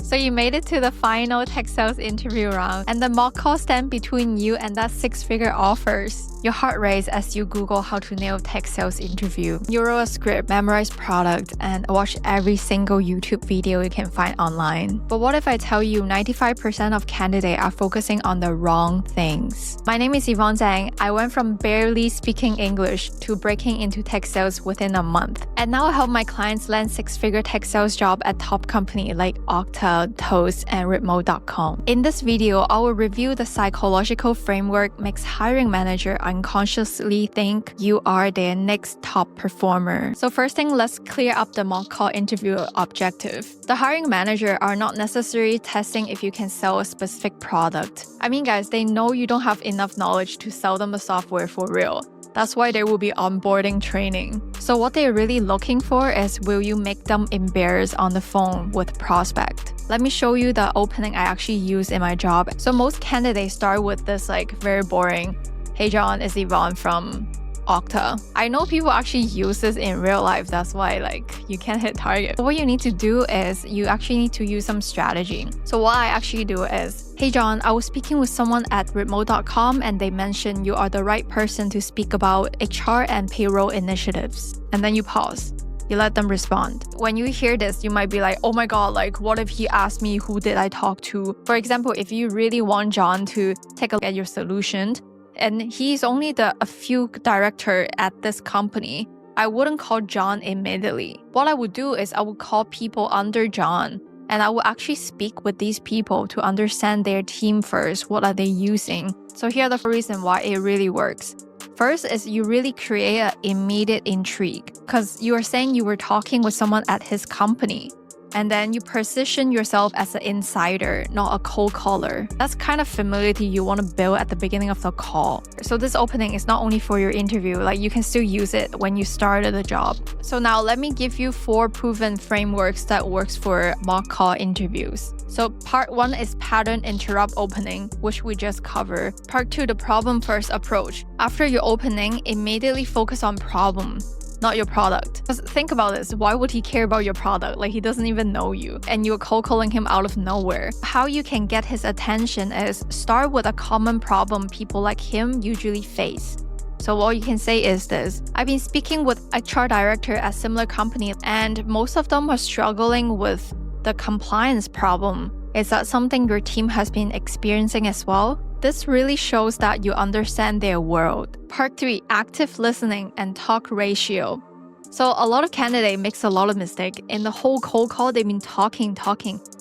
So you made it to the final tech sales interview round, and the mock call stand between you and that six-figure offers. Your heart races as you Google how to nail tech sales interview. You wrote a script, memorize product, and watch every single YouTube video you can find online. But what if I tell you 95% of candidates are focusing on the wrong things? My name is Yvonne Zhang. I went from barely speaking English to breaking into tech sales within a month. And now I help my clients land six-figure tech sales job at top companies like Okta, Toast, and Remote.com. In this video, I will review the psychological framework makes hiring manager unconsciously think you are their next top performer. So first thing, let's clear up the mock call interview objective. The hiring manager are not necessarily testing if you can sell a specific product. I mean, guys, they know you don't have enough knowledge to sell them the software for real. That's why there will be onboarding training. So what they're really looking for is, will you make them embarrassed on the phone with prospect? Let me show you the opening I actually use in my job. So most candidates start with this very boring, "Hey John, it's Yvonne from Okta." I know people actually use this in real life. That's why you can't hit target. But what you need to do is you actually need to use some strategy. So what I actually do is, "Hey John, I was speaking with someone at Remote.com and they mentioned you are the right person to speak about HR and payroll initiatives." And then you pause. You let them respond. When you hear this, you might be like, oh my god, what if he asked me who did I talk to? For example, if you really want John to take a look at your solution, and he's only a few director at this company, I wouldn't call John immediately. What I would do is I would call people under John, and I will actually speak with these people to understand their team first. What are they using? So here are the reasons why it really works. First is you really create an immediate intrigue because you are saying you were talking with someone at his company. And then you position yourself as an insider, not a cold caller. That's kind of familiarity you want to build at the beginning of the call. So this opening is not only for your interview, you can still use it when you started the job. So now let me give you 4 proven frameworks that works for mock call interviews. So part 1 is pattern interrupt opening, which we just covered. Part 2, the problem first approach. After your opening, immediately focus on problem, not your product. Because think about this, why would he care about your product? He doesn't even know you and you're cold calling him out of nowhere. How you can get his attention is start with a common problem people like him usually face. So what you can say is this: I've been speaking with HR director at similar company and most of them are struggling with the compliance problem. Is that something your team has been experiencing as well? This really shows that you understand their world. Part 3, active listening and talk ratio. So a lot of candidates makes a lot of mistake. In the whole cold call, they've been talking.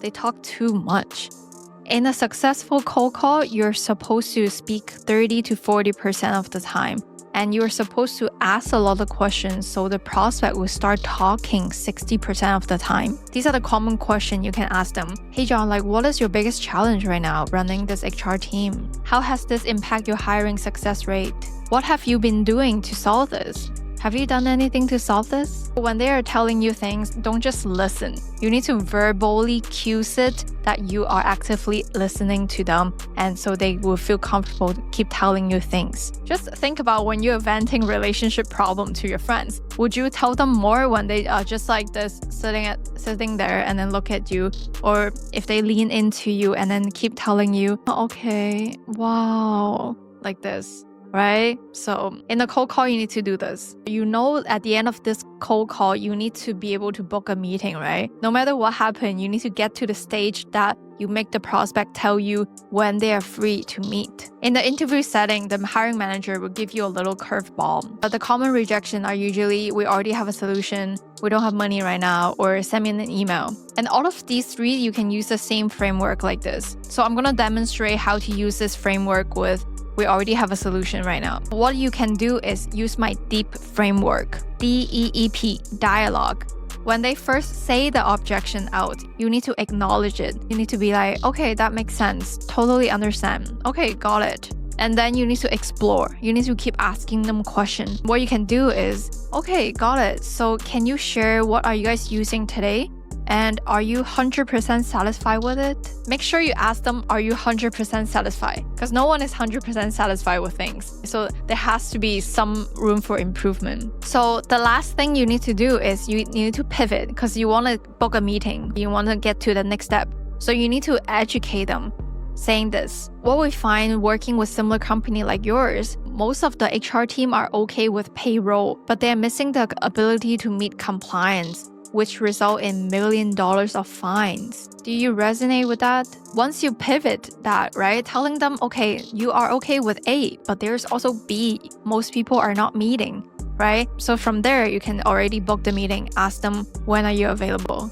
They talk too much. In a successful cold call, you're supposed to speak 30 to 40% of the time. And you're supposed to ask a lot of questions so the prospect will start talking 60% of the time. These are the common questions you can ask them. Hey John, what is your biggest challenge right now running this HR team? How has this impacted your hiring success rate? What have you been doing to solve this? Have you done anything to solve this? When they are telling you things, don't just listen. You need to verbally cue it that you are actively listening to them, and so they will feel comfortable to keep telling you things. Just think about when you're venting relationship problem to your friends. Would you tell them more when they are just like this, sitting there and then look at you? Or if they lean into you and then keep telling you, okay, wow, like this? Right? So in a cold call, you need to do this. You know, at the end of this cold call, you need to be able to book a meeting, right? No matter what happened, you need to get to the stage that you make the prospect tell you when they are free to meet. In the interview setting, the hiring manager will give you a little curveball. But the common rejection are usually, we already have a solution, we don't have money right now, or send me an email. And all of these 3, you can use the same framework like this. So I'm going to demonstrate how to use this framework with we already have a solution right now. What you can do is use my DEEP framework, DEEP, dialogue. When they first say the objection out, you need to acknowledge it. You need to be like, okay, that makes sense. Totally understand. Okay, got it. And then you need to explore. You need to keep asking them questions. What you can do is, okay, got it. So can you share what are you guys using today? And are you 100% satisfied with it? Make sure you ask them, are you 100% satisfied? Because no one is 100% satisfied with things. So there has to be some room for improvement. So the last thing you need to do is you need to pivot because you want to book a meeting. You want to get to the next step. So you need to educate them. Saying this, what we find working with similar company like yours, most of the HR team are okay with payroll, but they're missing the ability to meet compliance, which result in $1 million of fines. Do you resonate with that? Once you pivot that, right, telling them, okay, you are okay with A, but there's also B, most people are not meeting, right? So from there, you can already book the meeting, ask them, when are you available?